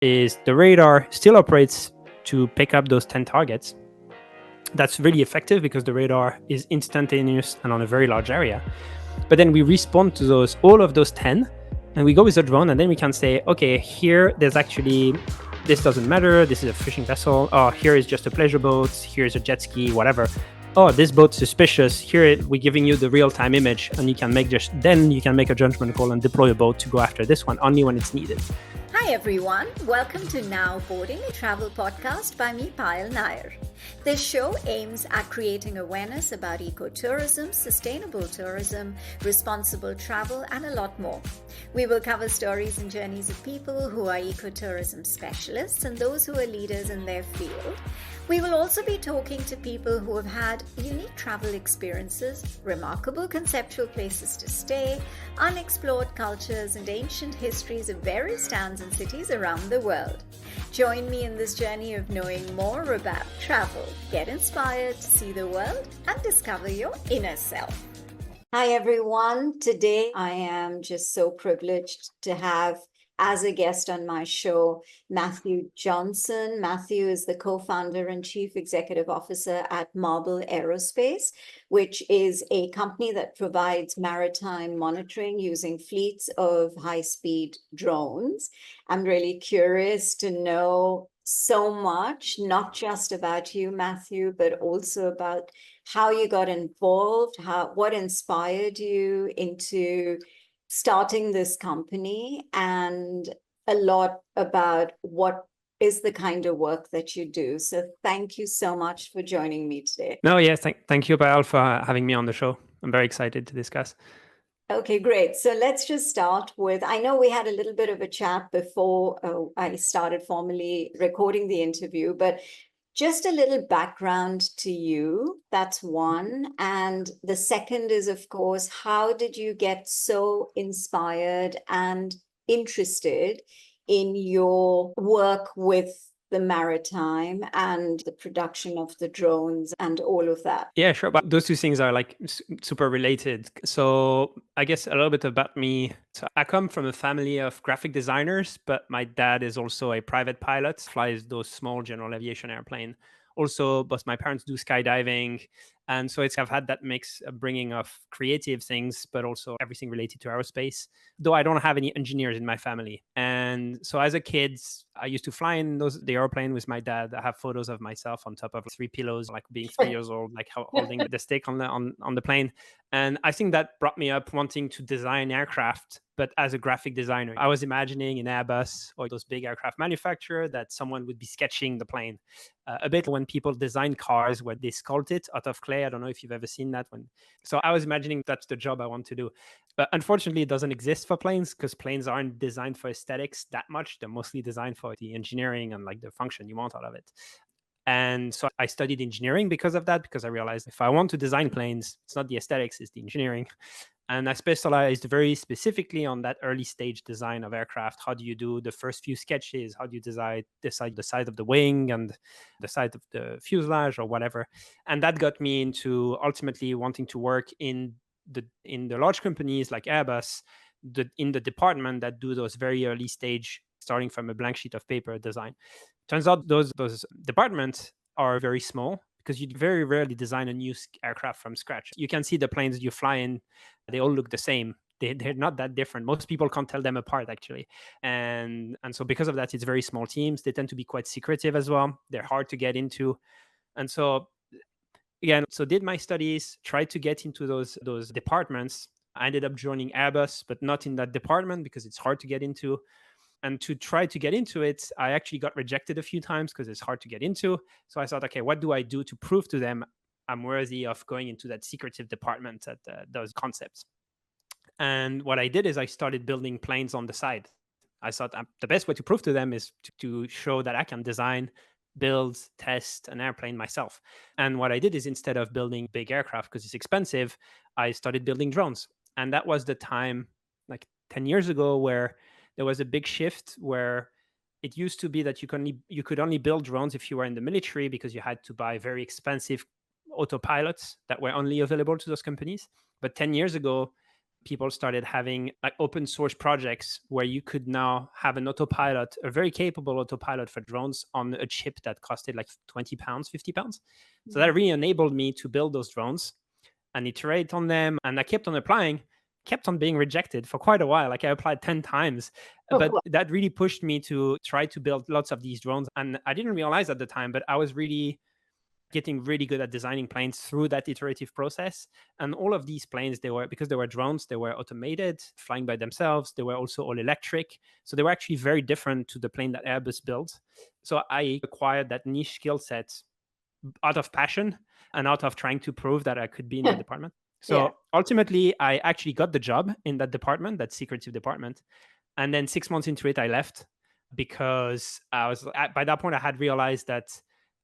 is the radar still operates to pick up those 10 targets. That's really effective because the radar is instantaneous and on a very large area. But then we respond to all of those 10, and we go with a drone, and then we can say, okay, here there's actually, this doesn't matter, this is a fishing vessel, oh, here is just a pleasure boat, here's a jet ski, whatever. Oh, this boat's suspicious, here we're giving you the real-time image, and then you can make a judgment call and deploy a boat to go after this one only when it's needed. Hi everyone, welcome to Now Boarding, a travel podcast by me, Payal Nayar. This show aims at creating awareness about ecotourism, sustainable tourism, responsible travel, and a lot more. We will cover stories and journeys of people who are ecotourism specialists and those who are leaders in their field. We will also be talking to people who have had unique travel experiences, remarkable conceptual places to stay, unexplored cultures, and ancient histories of various towns and cities around the world. Join me in this journey of knowing more about travel. Get inspired to see the world and discover your inner self. Hi everyone. Today I am just so privileged to have as a guest on my show, Mathieu Johnsson. Mathieu is the co-founder and chief executive officer at Marble Aerospace, which is a company that provides maritime monitoring using fleets of high-speed drones. I'm really curious to know so much, not just about you, Mathieu, but also about how you got involved, what inspired you into starting this company, and a lot about what is the kind of work that you do. So thank you so much for joining me today. No, yes, thank you, Payal, for having me on the show. I'm very excited to discuss. Okay, great. So let's just start with, I know we had a little bit of a chat before I started formally recording the interview, but just a little background to you, that's one. And the second is, of course, how did you get so inspired and interested in your work with the maritime and the production of the drones and all of that? Yeah, sure. But those two things are like super related. So I guess a little bit about me. So I come from a family of graphic designers, but my dad is also a private pilot, flies those small general aviation airplane. Also, both my parents do skydiving. And so I've had that mix of bringing of creative things, but also everything related to aerospace, though I don't have any engineers in my family. And so as a kid, I used to fly in the airplane with my dad. I have photos of myself on top of 3 pillows, like being 3 years old, like holding the stick on the plane. And I think that brought me up wanting to design aircraft, but as a graphic designer. I was imagining an Airbus or those big aircraft manufacturer that someone would be sketching the plane. A bit when people design cars where they sculpt it out of clay. I don't know if you've ever seen that one. So I was imagining that's the job I want to do. But unfortunately, it doesn't exist for planes because planes aren't designed for aesthetics that much. They're mostly designed for the engineering and like the function you want out of it. And so I studied engineering because of that, because I realized if I want to design planes, it's not the aesthetics, it's the engineering. And I specialized very specifically on that early stage design of aircraft. How do you do the first few sketches? How do you decide the size of the wing and the size of the fuselage or whatever? And that got me into ultimately wanting to work in the large companies like Airbus, in the department that do those very early stage, starting from a blank sheet of paper design. Turns out those departments are very small because you very rarely design a new aircraft from scratch. You can see the planes you fly in, they all look the same. They're not that different. Most people can't tell them apart, actually. And so because of that, it's very small teams. They tend to be quite secretive as well. They're hard to get into. And so, again, so did my studies, tried to get into those departments. I ended up joining Airbus, but not in that department because it's hard to get into. And to try to get into it, I actually got rejected a few times because it's hard to get into. So I thought, okay, what do I do to prove to them I'm worthy of going into that secretive department at those concepts? And what I did is I started building planes on the side. I thought the best way to prove to them is to show that I can design, build, test an airplane myself. And what I did is instead of building big aircraft because it's expensive, I started building drones. And that was the time, like 10 years ago, where there was a big shift where it used to be that you could only build drones if you were in the military because you had to buy very expensive autopilots that were only available to those companies. But 10 years ago, people started having like open source projects where you could now have an autopilot, a very capable autopilot for drones on a chip that costed like 20 pounds, 50 pounds. So that really enabled me to build those drones and iterate on them. And I kept on applying, kept on being rejected for quite a while. Like I applied 10 times, but that really pushed me to try to build lots of these drones. And I didn't realize at the time, but I was really getting really good at designing planes through that iterative process. And all of these planes, they were, because they were drones, they were automated, flying by themselves. They were also all electric. So they were actually very different to the plane that Airbus built. So I acquired that niche skill set out of passion and out of trying to prove that I could be in that department. Yeah. So ultimately, I actually got the job in that department, that secretive department. And then 6 months into it, I left because by that point, I had realized that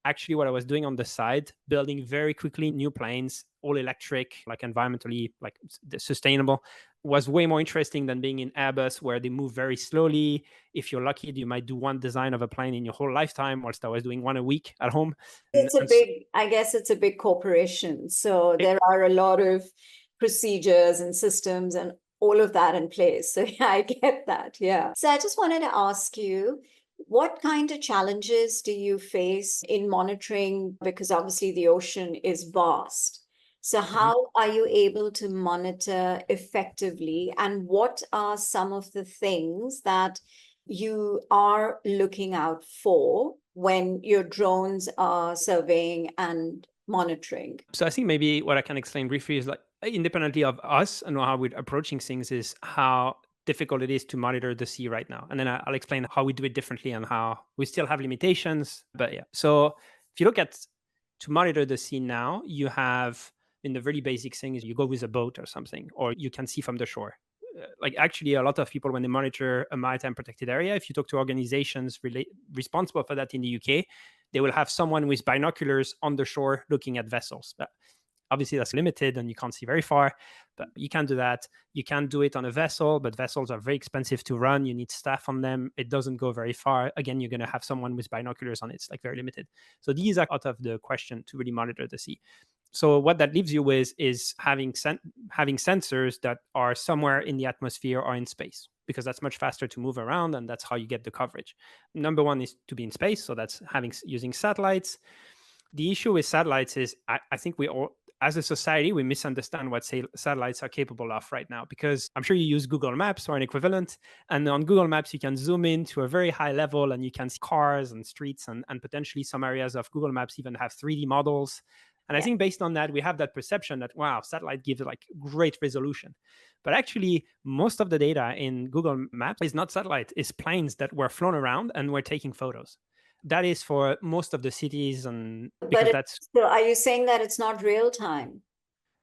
actually what I was doing on the side, building very quickly new planes, all electric, like environmentally, like sustainable, was way more interesting than being in Airbus, where they move very slowly. If you're lucky, you might do one design of a plane in your whole lifetime, whilst I was doing one a week at home. I guess it's a big corporation. So there are a lot of procedures and systems and all of that in place. So yeah, I get that. Yeah. So I just wanted to ask you, what kind of challenges do you face in monitoring? Because obviously the ocean is vast. So how are you able to monitor effectively? And what are some of the things that you are looking out for when your drones are surveying and monitoring? So I think maybe what I can explain briefly is like independently of us and how we're approaching things is how difficult it is to monitor the sea right now. And then I'll explain how we do it differently and how we still have limitations. But yeah, so if you look at to monitor the sea now, you have in the really basic things, you go with a boat or something, or you can see from the shore. Like actually a lot of people when they monitor a maritime protected area, if you talk to organizations responsible for that in the UK, they will have someone with binoculars on the shore looking at vessels. But obviously that's limited and you can't see very far, but you can do that. You can do it on a vessel, but vessels are very expensive to run. You need staff on them. It doesn't go very far. Again, you're going to have someone with binoculars on it. It's like very limited. So these are out of the question to really monitor the sea. So what that leaves you with is having sensors that are somewhere in the atmosphere or in space, because that's much faster to move around and that's how you get the coverage. Number one is to be in space. So that's using satellites. The issue with satellites is I think we all, as a society, we misunderstand what satellites are capable of right now, because I'm sure you use Google Maps or an equivalent. And on Google Maps, you can zoom in to a very high level and you can see cars and streets and potentially some areas of Google Maps even have 3D models. And I think based on that, we have that perception that, wow, satellite gives like great resolution. But actually, most of the data in Google Maps is not satellite, it's planes that were flown around and were taking photos. That is for most of the cities, and because so are you saying that it's not real time?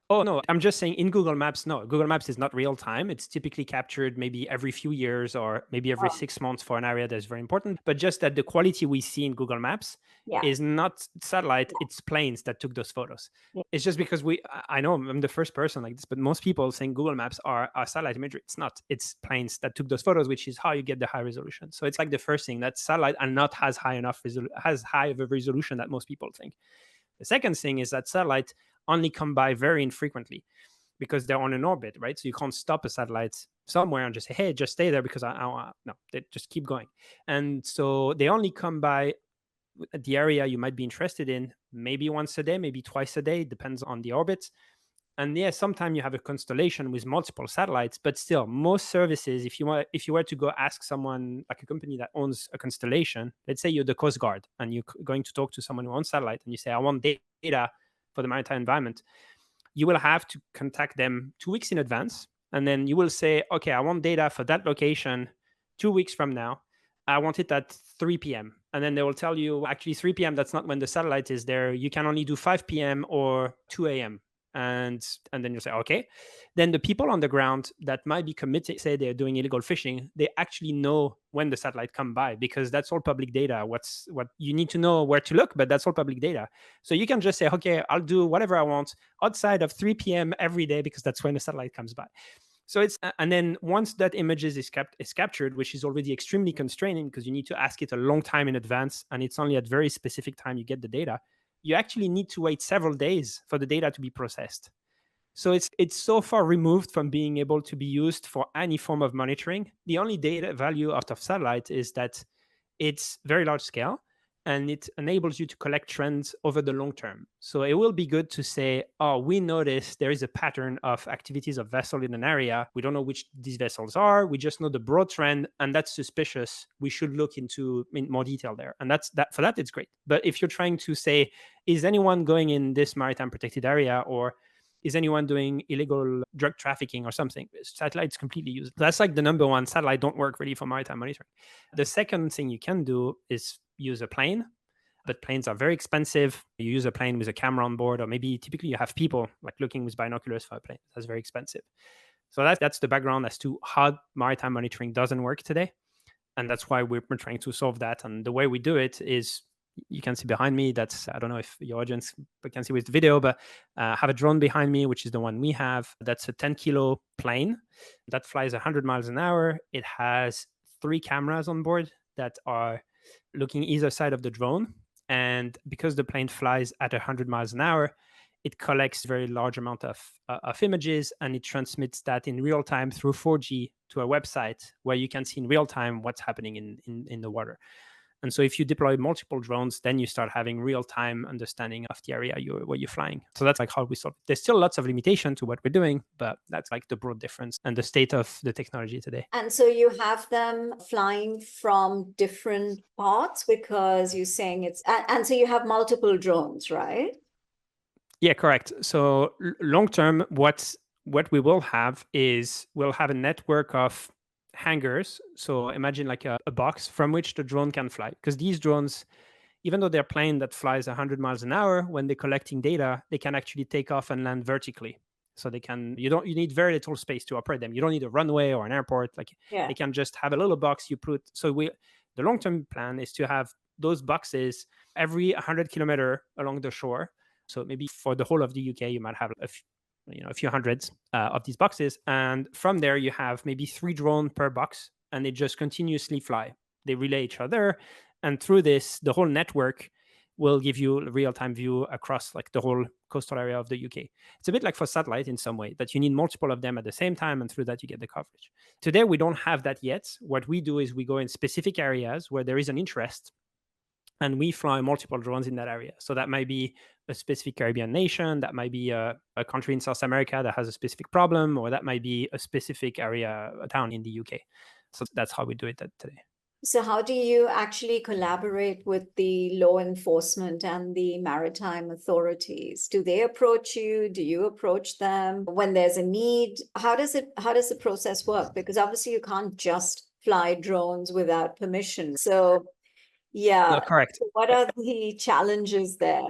Oh, no, I'm just saying in Google Maps, no. Google Maps is not real time. It's typically captured maybe every few years or maybe every 6 months for an area that's very important. But just that the quality we see in Google Maps is not satellite, it's planes that took those photos. It's just because I know I'm the first person like this, but most people think Google Maps are satellite imagery. It's not. It's planes that took those photos, which is how you get the high resolution. So it's like the first thing, that satellite are not as high of a resolution that most people think. The second thing is that satellite only come by very infrequently because they're on an orbit, right? So you can't stop a satellite somewhere and just say, hey, just stay there because no, they just keep going. And so they only come by the area you might be interested in, maybe once a day, maybe twice a day, depends on the orbit. And yeah, sometimes you have a constellation with multiple satellites, but still, most services, if you were to go ask someone like a company that owns a constellation, let's say you're the Coast Guard and you're going to talk to someone who owns satellite, and you say, I want data for the maritime environment, you will have to contact them 2 weeks in advance. And then you will say, okay, I want data for that location 2 weeks from now. I want it at 3 p.m. And then they will tell you, actually, 3 p.m., that's not when the satellite is there. You can only do 5 p.m. or 2 a.m. And then you say, okay. Then the people on the ground that might be committed, say they're doing illegal fishing, they actually know when the satellite come by, because that's all public data. What you need to know where to look, but that's all public data. So you can just say, okay, I'll do whatever I want outside of 3 p.m. every day, because that's when the satellite comes by. So it's, and then once that image is captured, which is already extremely constraining because you need to ask it a long time in advance, and it's only at very specific time you get the data, you actually need to wait several days for the data to be processed. So it's so far removed from being able to be used for any form of monitoring. The only data value out of satellite is that it's very large scale and it enables you to collect trends over the long term. So it will be good to say, oh, we notice there is a pattern of activities of vessel in an area. We don't know which these vessels are. We just know the broad trend, and that's suspicious. We should look into in more detail there. And that's that. For that, it's great. But if you're trying to say, is anyone going in this maritime protected area, or is anyone doing illegal drug trafficking or something? Satellites completely useless. That's like the number one. Satellite don't work really for maritime monitoring. The second thing you can do is use a plane, but planes are very expensive. You use a plane with a camera on board, or maybe typically you have people like looking with binoculars for a plane. That's very expensive. So that's the background as to how maritime monitoring doesn't work today. And that's why we're trying to solve that. And the way we do it is, you can see behind me, that's, I don't know if your audience can see with the video, but I have a drone behind me, which is the one we have. That's a 10-kilo plane that flies 100 miles an hour. It has 3 cameras on board that are looking either side of the drone. And because the plane flies at 100 miles an hour, it collects very large amount of images, and it transmits that in real time through 4G to a website where you can see in real time what's happening in the water. And so if you deploy multiple drones, then you start having real-time understanding of the area where you're flying. So that's like how we solve it. There's still lots of limitation to what we're doing, but that's like the broad difference and the state of the technology today. And so you have them flying from different parts because you're saying and so you have multiple drones, right? Yeah, correct. So long term, what we will have is we'll have a network of hangars. So imagine like a box from which the drone can fly. Because these drones, even though they're a plane that flies 100 miles an hour, when they're collecting data, they can actually take off and land vertically. So you need very little space to operate them. You don't need a runway or an airport. Like they can just have a little box you put. So the long-term plan is to have those boxes every 100 kilometer along the shore. So maybe for the whole of the UK, you might have a few hundreds of these boxes. And from there, you have maybe 3 drones per box, and they just continuously fly. They relay each other. And through this, the whole network will give you a real-time view across like the whole coastal area of the UK. It's a bit like for satellite in some way, that you need multiple of them at the same time, and through that you get the coverage. Today, we don't have that yet. What we do is we go in specific areas where there is an interest, and we fly multiple drones in that area. So that might be a specific Caribbean nation, that might be a country in South America that has a specific problem, or that might be a specific area, a town in the UK. So that's how we do it today. So how do you actually collaborate with the law enforcement and the maritime authorities? Do they approach you? Do you approach them when there's a need? How does the process work? Because obviously you can't just fly drones without permission. So yeah. No, correct. What are the challenges there?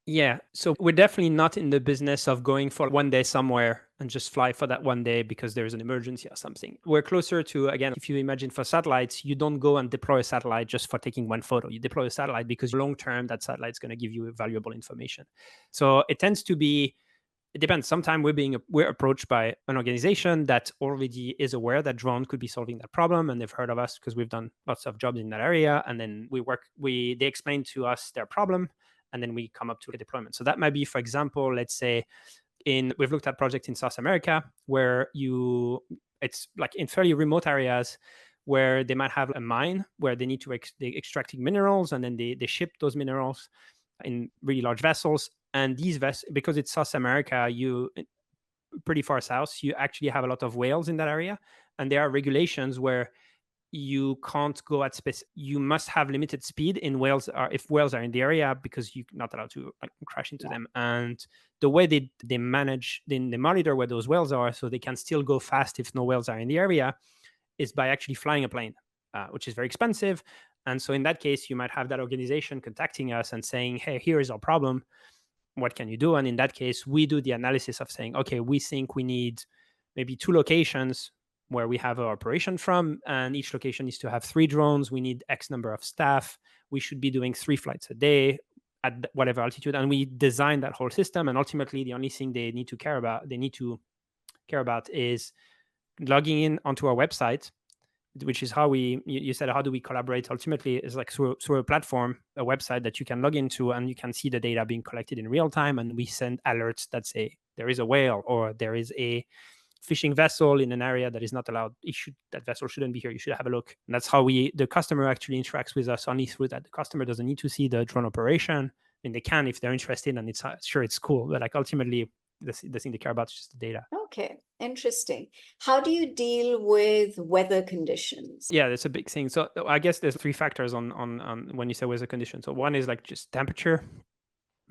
Yeah. So we're definitely not in the business of going for one day somewhere and just fly for that one day because there's an emergency or something. We're closer to, again, if you imagine for satellites, you don't go and deploy a satellite just for taking one photo. You deploy a satellite because long term, that satellite's going to give you valuable information. So it tends to be, it depends. Sometimes we're approached by an organization that already is aware that drone could be solving that problem, and they've heard of us because we've done lots of jobs in that area. And then they explain to us their problem, and then we come up to a deployment. So that might be, for example, let's say we've looked at projects in South America where it's like in fairly remote areas where they might have a mine where they need to they're extracting minerals, and then they ship those minerals in really large vessels. And these vessels, because it's South America, pretty far south, you actually have a lot of whales in that area. And there are regulations where you can't go at space. You must have limited speed if whales are in the area, because you're not allowed to crash into them. And the way they monitor where those whales are so they can still go fast if no whales are in the area is by actually flying a plane, which is very expensive. And so in that case, you might have that organization contacting us and saying, hey, here is our problem. What can you do? And in that case, we do the analysis of saying, okay, we think we need maybe 2 locations where we have our operation from, and each location needs to have 3 drones. We need X number of staff. We should be doing 3 flights a day at whatever altitude. And we design that whole system. And ultimately, the only thing they need to care about is logging in onto our website, which is how you said, how do we collaborate? Ultimately, is like through a platform, a website that you can log into, and you can see the data being collected in real time. And we send alerts that say, there is a whale or there is a fishing vessel in an area that is not allowed. That vessel shouldn't be here. You should have a look. And that's how the customer actually interacts with us only through that. The customer doesn't need to see the drone operation. I mean, they can if they're interested, and it's sure it's cool, but like ultimately the thing they care about is just the data. Okay, interesting. How do you deal with weather conditions? Yeah, that's a big thing. So I guess there's three factors on when you say weather conditions. So one is like just temperature.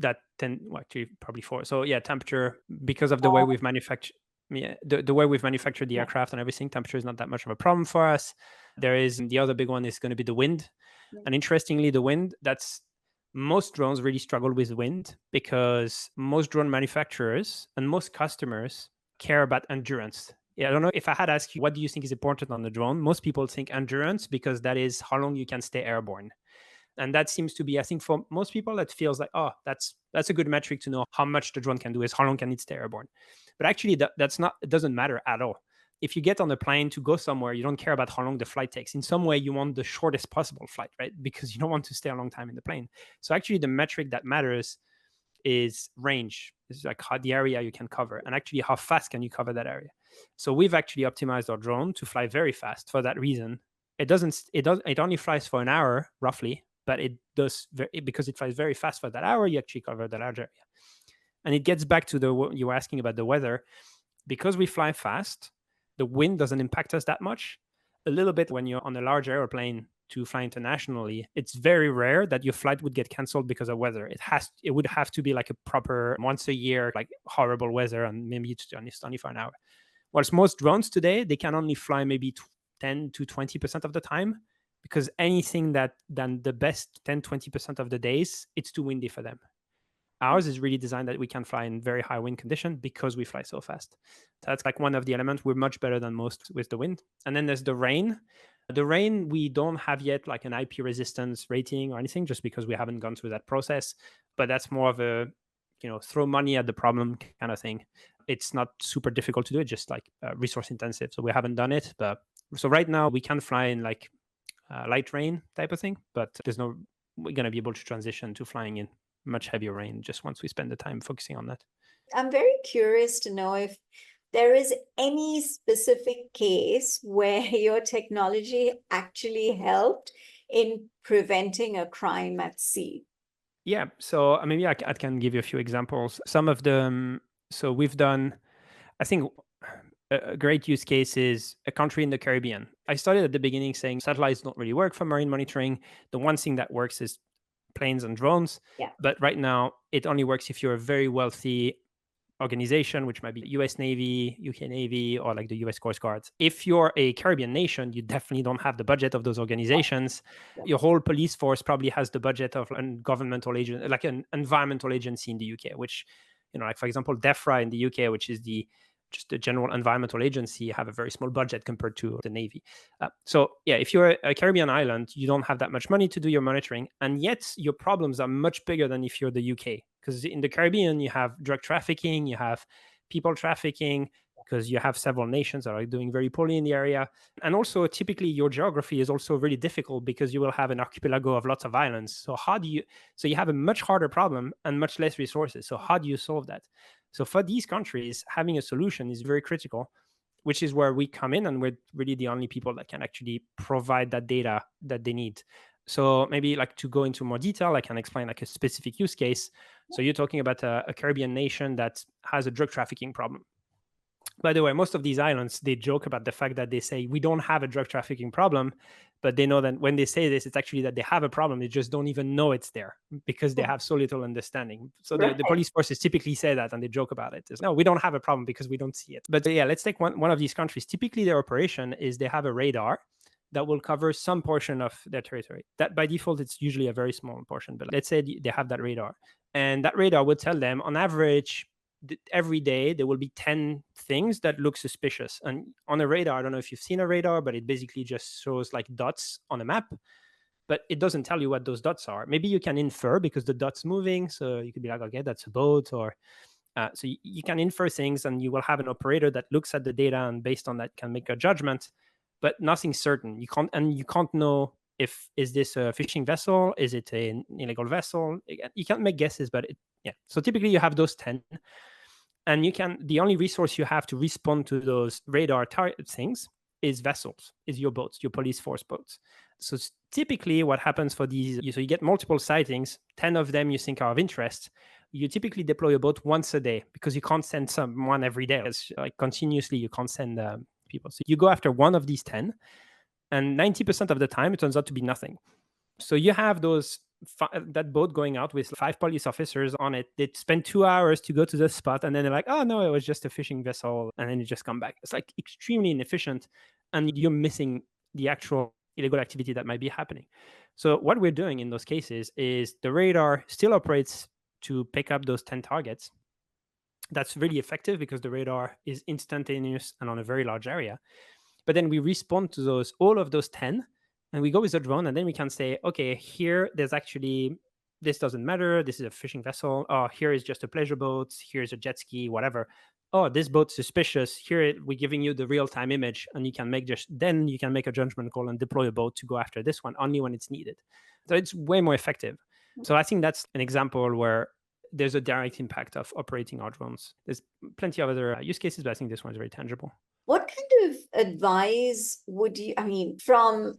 Actually probably four. So yeah, temperature, because of the way we've manufactured. Yeah, the way we've manufactured the aircraft and everything, temperature is not that much of a problem for us. There is the other big one is going to be the wind. And interestingly, the wind, most drones really struggle with wind because most drone manufacturers and most customers care about endurance. Yeah, I don't know if I had asked you, what do you think is important on the drone? Most people think endurance because that is how long you can stay airborne. And that seems to be, I think, for most people, that feels like, oh, that's a good metric to know how much the drone can do, is how long can it stay airborne. But actually, that's not, it doesn't matter at all. If you get on a plane to go somewhere, you don't care about how long the flight takes. In some way, you want the shortest possible flight, right? Because you don't want to stay a long time in the plane. So actually, the metric that matters is range. It's like how the area you can cover, and actually how fast can you cover that area. So we've actually optimized our drone to fly very fast for that reason. It only flies for an hour roughly, but it does because it flies very fast for that hour, you actually cover the large area. And it gets back to you were asking about the weather. Because we fly fast, the wind doesn't impact us that much. A little bit when you're on a large airplane to fly internationally, it's very rare that your flight would get canceled because of weather. It would have to be like a proper once a year, like horrible weather, and maybe it's only for an hour. Whilst most drones today, they can only fly maybe 10 to 20% of the time, because anything than the best 10-20% of the days, it's too windy for them. Ours is really designed that we can fly in very high wind condition because we fly so fast. That's like one of the elements. We're much better than most with the wind. And then there's the rain. The rain, we don't have yet like an IP resistance rating or anything, just because we haven't gone through that process. But that's more of a, throw money at the problem kind of thing. It's not super difficult to do it, just like resource intensive. So we haven't done it. But so right now we can fly in like light rain type of thing, but we're going to be able to transition to flying in much heavier rain just once we spend the time focusing on that. I'm very curious to know if there is any specific case where your technology actually helped in preventing a crime at sea. Yeah, so maybe I can give you a few examples. Some of them, so we've done, I think a great use case is a country in the Caribbean. I started at the beginning saying satellites don't really work for marine monitoring. The one thing that works is planes and drones. Yeah. But right now, it only works if you're a very wealthy organization, which might be US Navy, UK Navy, or like the US Coast Guard. If you're a Caribbean nation, you definitely don't have the budget of those organizations. Your whole police force probably has the budget of a governmental agent, like an environmental agency in the UK, which, like for example, DEFRA in the UK, which is just the general environmental agency, have a very small budget compared to the Navy. So yeah, if you're a Caribbean island, you don't have that much money to do your monitoring. And yet your problems are much bigger than if you're the UK. Because in the Caribbean, you have drug trafficking, you have people trafficking, because you have several nations that are doing very poorly in the area. And also typically your geography is also really difficult because you will have an archipelago of lots of islands. So you have a much harder problem and much less resources. So how do you solve that? So for these countries, having a solution is very critical, which is where we come in, and we're really the only people that can actually provide that data that they need. So maybe like to go into more detail, I can explain like a specific use case. So you're talking about a Caribbean nation that has a drug trafficking problem. By the way, most of these islands, they joke about the fact that they say we don't have a drug trafficking problem, but they know that when they say this, it's actually that they have a problem. They just don't even know it's there because they have so little understanding. So the police forces typically say that, and they joke about it. It's, no, we don't have a problem because we don't see it. But yeah, let's take one of these countries. Typically, their operation is they have a radar that will cover some portion of their territory. That by default, it's usually a very small portion. But let's say they have that radar, and that radar would tell them on average, every day there will be 10 things that look suspicious. And on a radar, I don't know if you've seen a radar, but it basically just shows like dots on a map, but it doesn't tell you what those dots are. Maybe you can infer because the dot's moving, so you could be like, okay, that's a boat, or so you can infer things, and you will have an operator that looks at the data and based on that can make a judgment, but nothing's certain. You can't know if is this a fishing vessel, is it an illegal vessel. You can't make guesses, but yeah. So typically you have those 10. And the only resource you have to respond to those radar target things is vessels, is your boats, your police force boats. So typically what happens for these, so you get multiple sightings, 10 of them you think are of interest. You typically deploy a boat once a day because you can't send someone every day. It's like continuously, you can't send people. So you go after one of these 10, and 90% of the time it turns out to be nothing. So you have that boat going out with 5 police officers on it. They spend 2 hours to go to the spot, and then they're like, "Oh no, it was just a fishing vessel," and then you just come back. It's like extremely inefficient, and you're missing the actual illegal activity that might be happening. So what we're doing in those cases is the radar still operates to pick up those 10 targets. That's really effective because the radar is instantaneous and on a very large area. But then we respond to all of those 10, and we go with the drone, and then we can say, okay, here there's actually, this doesn't matter, this is a fishing vessel. Oh, here is just a pleasure boat, here's a jet ski, whatever. Oh, this boat's suspicious, here we're giving you the real-time image, and you can make a judgment call and deploy a boat to go after this one only when it's needed. So it's way more effective. So I think that's an example where there's a direct impact of operating our drones. There's plenty of other use cases, but I think this one's very tangible. What kind of advice would you, from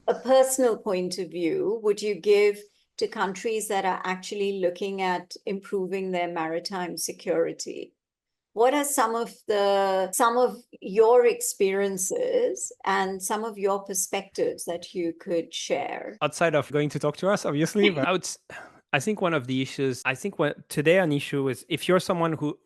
a personal point of view, would you give to countries that are actually looking at improving their maritime security? What are some of your experiences and some of your perspectives that you could share? Outside of going to talk to us, obviously, but I think one of the issues, today an issue is if you're someone who,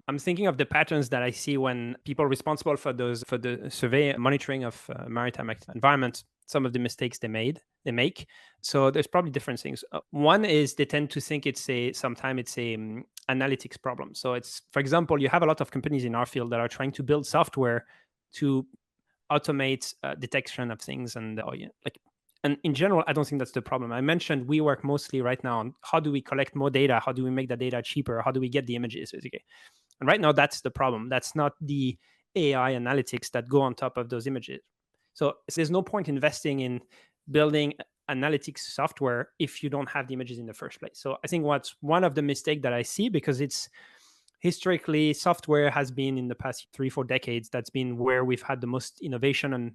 I'm thinking of the patterns that I see when people responsible for the survey monitoring of maritime environments, some of the mistakes they make. So there's probably different things. One is they tend to think sometimes it's a analytics problem. So it's, for example, you have a lot of companies in our field that are trying to build software to automate detection of things, and and in general, I don't think that's the problem. I mentioned we work mostly right now on how do we collect more data, how do we make the data cheaper, how do we get the images, basically. And right now, that's the problem. That's not the AI analytics that go on top of those images. So there's no point investing in building analytics software if you don't have the images in the first place. So I think what's one of the mistakes that I see, because it's historically software has been in the past 3-4 decades, that's been where we've had the most innovation, and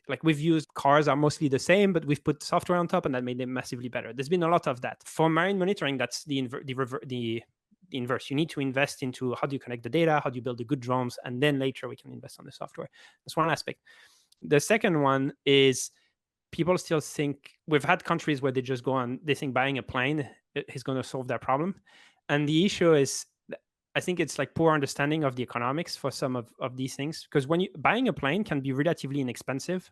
like we've used cars are mostly the same, but we've put software on top and that made them massively better. There's been a lot of that. For marine monitoring, that's the inverse. You need to invest into how do you connect the data, how do you build the good drones, and then later we can invest on the software. That's one aspect. The second one is people still think, we've had countries where they just go on, they think buying a plane is going to solve that problem. And the issue is, I think it's like poor understanding of the economics for some of these things. Because when buying a plane can be relatively inexpensive.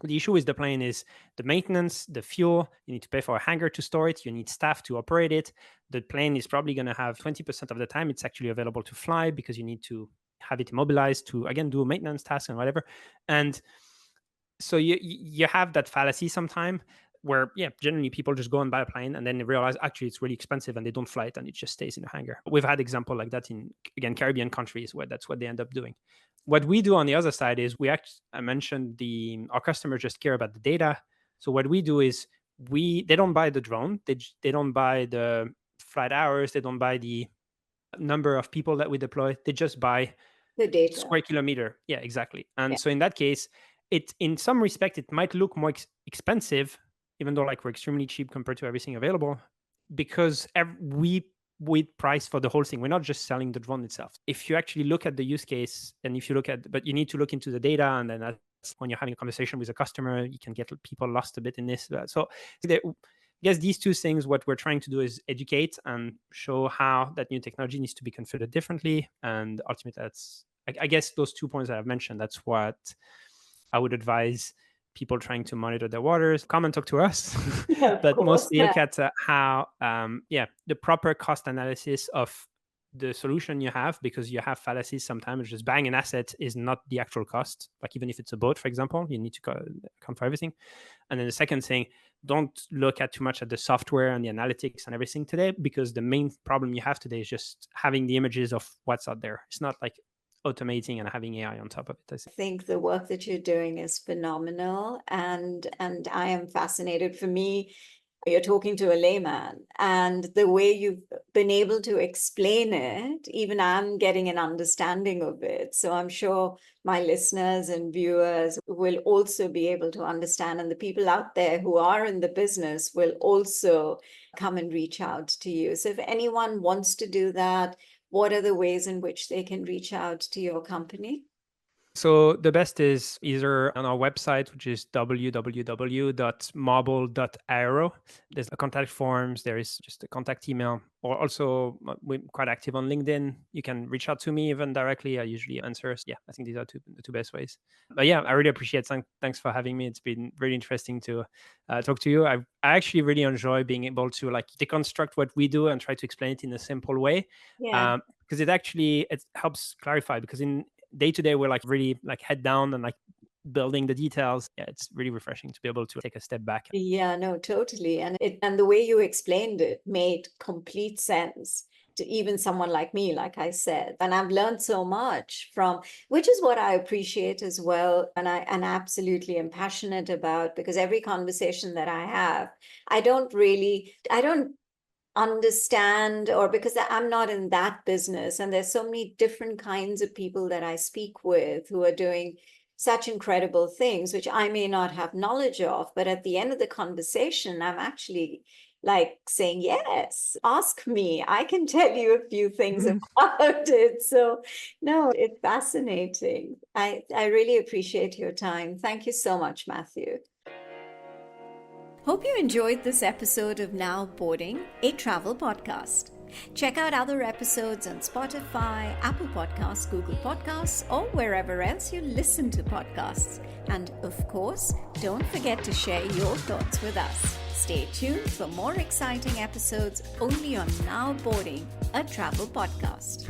The issue with the plane is the maintenance, the fuel. You need to pay for a hangar to store it. You need staff to operate it. The plane is probably going to have 20% of the time it's actually available to fly because you need to have it immobilized to, again, do a maintenance task and whatever. And so you have that fallacy sometime where, generally people just go and buy a plane and then they realize actually it's really expensive and they don't fly it and it just stays in a hangar. We've had example like that in, again, Caribbean countries where that's what they end up doing. What we do on the other side is I mentioned our customers just care about the data. So what we do is they don't buy the drone, they don't buy the flight hours, they don't buy the number of people that we deploy, they just buy the data, square kilometer. Yeah, exactly. And so in that case, in some respect, it might look more expensive, even though like we're extremely cheap compared to everything available, because we price for the whole thing. We're not just selling the drone itself. If you actually look at the use case, and if you look at, but you need to look into the data, and then when you're having a conversation with a customer, you can get people lost a bit in this. So I guess these two things, what we're trying to do is educate and show how that new technology needs to be configured differently. And ultimately, I guess those 2 points that I've mentioned, that's what I would advise people trying to monitor their waters. Come and talk to us, but mostly look at how, the proper cost analysis of the solution you have, because you have fallacies sometimes. Just buying an asset is not the actual cost. Like even if it's a boat, for example, you need to account for everything. And then the second thing, don't look at too much at the software and the analytics and everything today, because the main problem you have today is just having the images of what's out there. It's not like automating and having AI on top of it. I think the work that you're doing is phenomenal, and I am fascinated. For me, You're talking to a layman, and the way you've been able to explain it, even I'm getting an understanding of it. So I'm sure my listeners and viewers will also be able to understand, and the people out there who are in the business will also come and reach out to you. So if anyone wants to do that, what are the ways in which they can reach out to your company? So the best is either on our website, which is www.marble.aero. There's a contact forms, there is just a contact email, or also we're quite active on LinkedIn. You can reach out to me even directly. I usually answer. Yeah, I think these are the two best ways. But yeah, I really appreciate it. Thanks for having me. It's been really interesting to talk to you. I actually really enjoy being able to like deconstruct what we do and try to explain it in a simple way. Yeah. Because it helps clarify, because in day to day we're like really like head down and like building the details. Yeah, it's really refreshing to be able to take a step back. Yeah, no, totally. And the way you explained it made complete sense to even someone like me, like I said. And I've learned so much from, which is what I appreciate as well. And I absolutely am passionate about, because every conversation that I have, I don't understand, or because I'm not in that business, and there's so many different kinds of people that I speak with who are doing such incredible things which I may not have knowledge of, but at the end of the conversation I'm actually like saying, yes, ask me, I can tell you a few things about it. So no, it's fascinating. I really appreciate your time. Thank you so much, Matthew. Hope you enjoyed this episode of Now Boarding, a travel podcast. Check out other episodes on Spotify, Apple Podcasts, Google Podcasts, or wherever else you listen to podcasts. And of course, don't forget to share your thoughts with us. Stay tuned for more exciting episodes only on Now Boarding, a travel podcast.